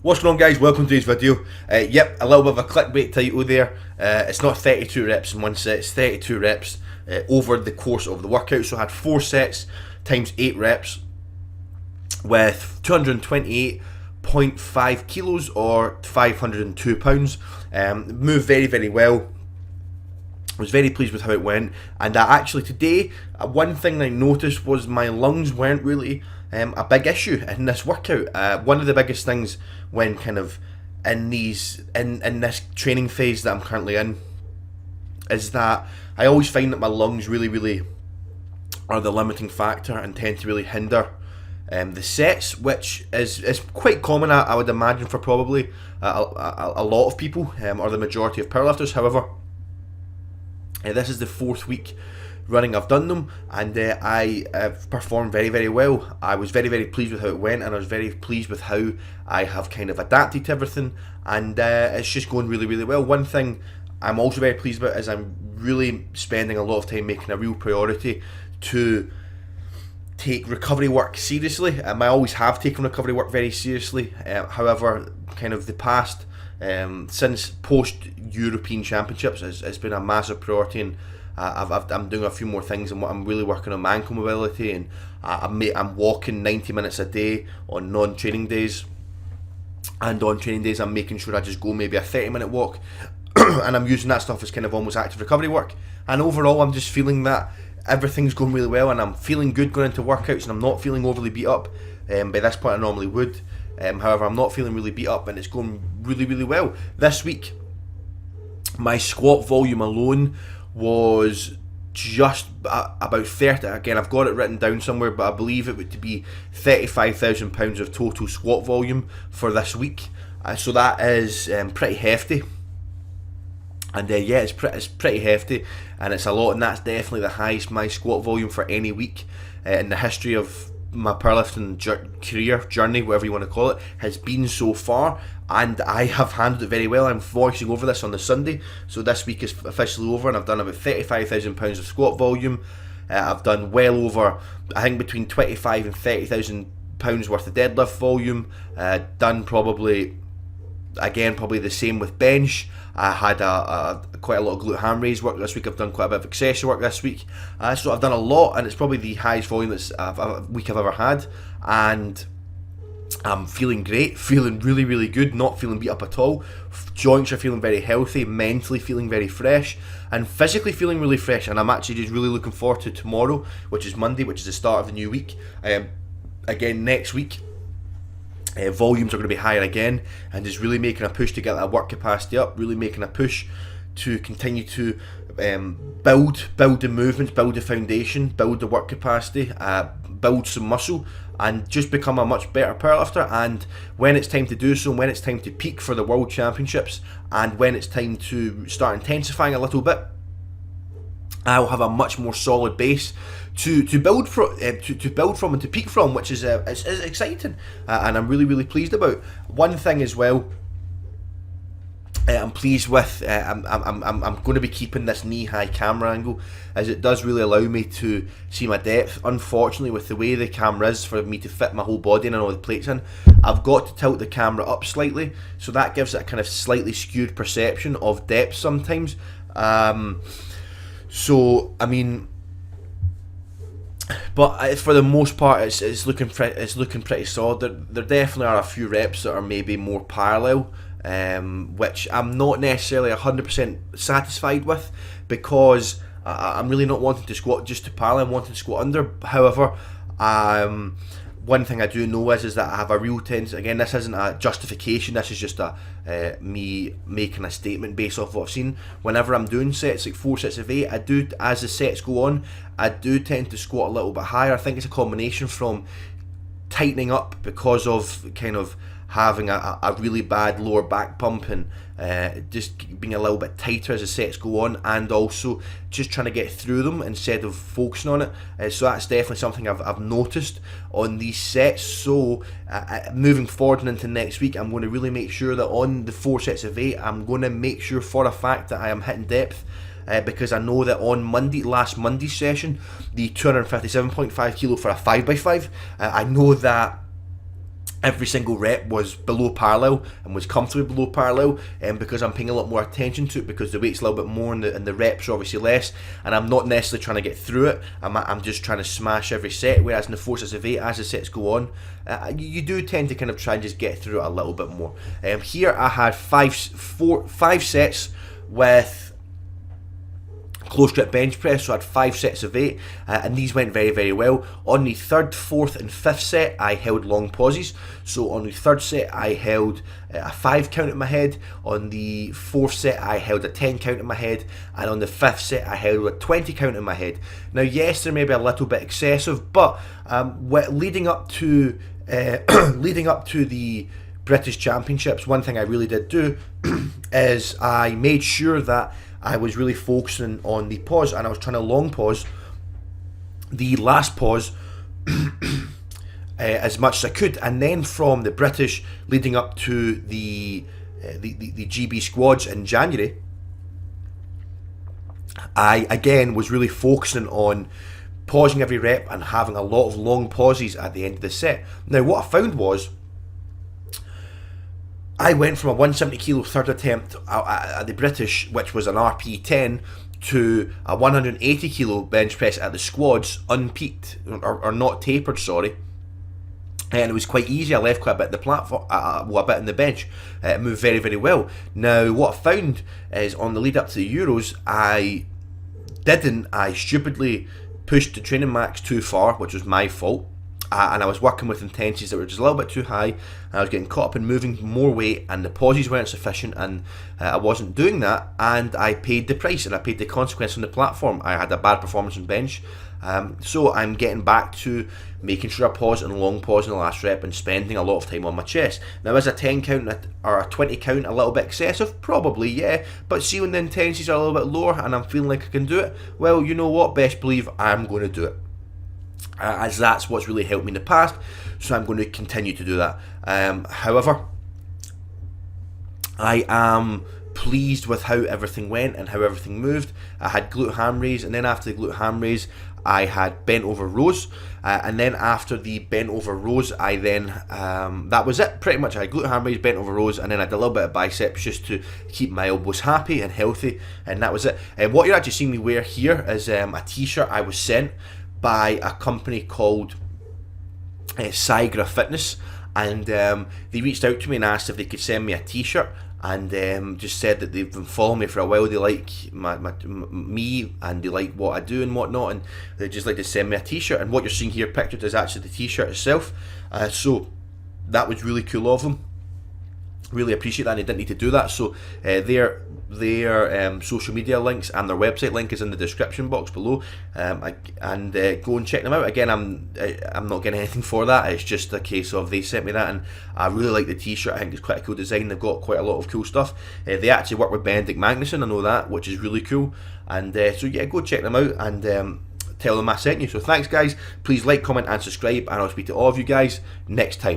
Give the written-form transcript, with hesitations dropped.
What's going on, guys? Welcome to today's video. Yep, a little bit of a clickbait title there. It's not 32 reps in one set, it's 32 reps over the course of the workout. So I had 4 sets times 8 reps with 228.5 kilos or 502 pounds. Moved very, very well. I was very pleased with how it went, and actually today, one thing I noticed was my lungs weren't really a big issue in this workout. One of the biggest things when kind of in this training phase that I'm currently in is that I always find that my lungs really are the limiting factor and tend to really hinder the sets, which is quite common, I would imagine, for probably a lot of people, or the majority of powerlifters. However, this is the 4th week running I've done them, and I have performed very, very well. I was very, very pleased with how it went, and I was very pleased with how I have kind of adapted to everything, and it's just going really, really well. One thing I'm also very pleased about is I'm really spending a lot of time making a real priority to take recovery work seriously. I always have taken recovery work very seriously. However, kind of the past, since post-European Championships, it's been a massive priority, and I'm doing a few more things, and I'm really working on my ankle mobility, and I'm walking 90 minutes a day on non-training days, and on training days I'm making sure I just go maybe a 30-minute walk, and I'm using that stuff as kind of almost active recovery work. And overall, I'm just feeling that everything's going really well, and I'm feeling good going into workouts, and I'm not feeling overly beat up. By this point I normally would. However, I'm not feeling really beat up, and it's going really, really well. This week, my squat volume alone was just about 30. Again, I've got it written down somewhere, but I believe it would be 35,000 pounds of total squat volume for this week. So that is pretty hefty. And yeah, it's pretty hefty, and it's a lot, and that's definitely the highest my squat volume for any week in the history of my powerlifting career, journey, whatever you want to call it, has been so far, and I have handled it very well. I'm voicing over this on the Sunday, so this week is officially over, and I've done about 35,000 pounds of squat volume. I've done well over, I think, between 25 and 30,000 pounds worth of deadlift volume. Done probably the same with bench. I had quite a lot of glute ham raise work this week. I've done quite a bit of accessory work this week, so I've done a lot, and it's probably the highest volume week I've ever had, and I'm feeling great, feeling really, really good, not feeling beat up at all. Joints are feeling very healthy, mentally feeling very fresh, and physically feeling really fresh, and I'm actually just really looking forward to tomorrow, which is Monday, which is the start of the new week. Again, next week, volumes are going to be higher again, and just really making a push to get that work capacity up, really making a push to continue to build the movements, build the foundation, build the work capacity, build some muscle, and just become a much better powerlifter. And when it's time to do so, when it's time to peak for the World Championships, and when it's time to start intensifying a little bit, I'll have a much more solid base to build from and to peak from, which is exciting, and I'm really, really pleased about. One thing as well, I'm pleased with. I'm going to be keeping this knee-high camera angle, as it does really allow me to see my depth. Unfortunately, with the way the camera is, for me to fit my whole body in and all the plates in, I've got to tilt the camera up slightly, so that gives it a kind of slightly skewed perception of depth sometimes. So I mean, but for the most part, it's looking pretty solid. There definitely are a few reps that are maybe more parallel, which I'm not necessarily 100% satisfied with, because I'm really not wanting to squat just to parallel. I'm wanting to squat under. However, one thing I do know is that I have a real tendency. Again, this isn't a justification. This is just me making a statement based off what I've seen. Whenever I'm doing sets, like 4 sets of 8, I do, as the sets go on, I do tend to squat a little bit higher. I think it's a combination from tightening up because of kind of having a really bad lower back pump, and just being a little bit tighter as the sets go on, and also just trying to get through them instead of focusing on it. So that's definitely something I've noticed on these sets. So moving forward and into next week, I'm going to really make sure that on the 4 sets of 8, I'm going to make sure for a fact that I am hitting depth. Because I know that on last Monday's session, the 257.5 kilo for a 5x5, I know that every single rep was below parallel and was comfortably below parallel, because I'm paying a lot more attention to it, because the weight's a little bit more and the reps are obviously less, and I'm not necessarily trying to get through it. I'm just trying to smash every set, whereas in the 4 sets of 8, as the sets go on, you do tend to kind of try and just get through it a little bit more. Here I had five sets with close grip bench press, so I had 5 sets of 8, and these went very, very well. On the 3rd, 4th and 5th set, I held long pauses. So on the 3rd set, I held a 5 count in my head. On the 4th set, I held a 10 count in my head. And on the 5th set, I held a 20 count in my head. Now, yes, they're maybe a little bit excessive, but leading up to the British Championships, one thing I really did do is I made sure that I was really focusing on the pause, and I was trying to long pause the last pause as much as I could. And then from the British leading up to the GB squads in January, I again was really focusing on pausing every rep and having a lot of long pauses at the end of the set. Now what I found was I went from a 170 kilo third attempt at the British, which was an RP 10, to a 180 kilo bench press at the squads, unpeaked, or not tapered, sorry. And it was quite easy. I left quite a bit in the platform, a bit in the bench. It moved very, very well. Now, what I found is on the lead up to the Euros, I stupidly pushed the training max too far, which was my fault. And I was working with intensities that were just a little bit too high, and I was getting caught up in moving more weight, and the pauses weren't sufficient, and I wasn't doing that, and I paid the price, and I paid the consequence on the platform. I had a bad performance on bench, so I'm getting back to making sure I pause and long pause in the last rep and spending a lot of time on my chest. Now, is a 10 count or a 20 count a little bit excessive? Probably, yeah, but see, when the intensities are a little bit lower and I'm feeling like I can do it, well, you know what, best believe I'm going to do it. As that's what's really helped me in the past, so I'm going to continue to do that. However, I am pleased with how everything went and how everything moved. I had glute ham raise, and then after the glute ham raise, I had bent over rows, and then after the bent over rows, I then that was it pretty much. I had glute ham raise, bent over rows, and then I did a little bit of biceps just to keep my elbows happy and healthy, and that was it. And what you're actually seeing me wear here is a t-shirt I was sent by a company called Cygra Fitness, and they reached out to me and asked if they could send me a t-shirt, and just said that they've been following me for a while. They like me, and they like what I do and whatnot, and they just like to send me a t-shirt. And what you're seeing here pictured is actually the t-shirt itself. So that was really cool of them. Really appreciate that, and they didn't need to do that. So their social media links and their website link is in the description box below, and go and check them out. Again, I'm not getting anything for that. It's just a case of they sent me that, and I really like the t-shirt. I think it's quite a cool design. They've got quite a lot of cool stuff. They actually work with Benedict Magnusson, I know that, which is really cool. And so yeah, go check them out and tell them I sent you. So thanks guys, please like, comment and subscribe, and I'll speak to all of you guys next time.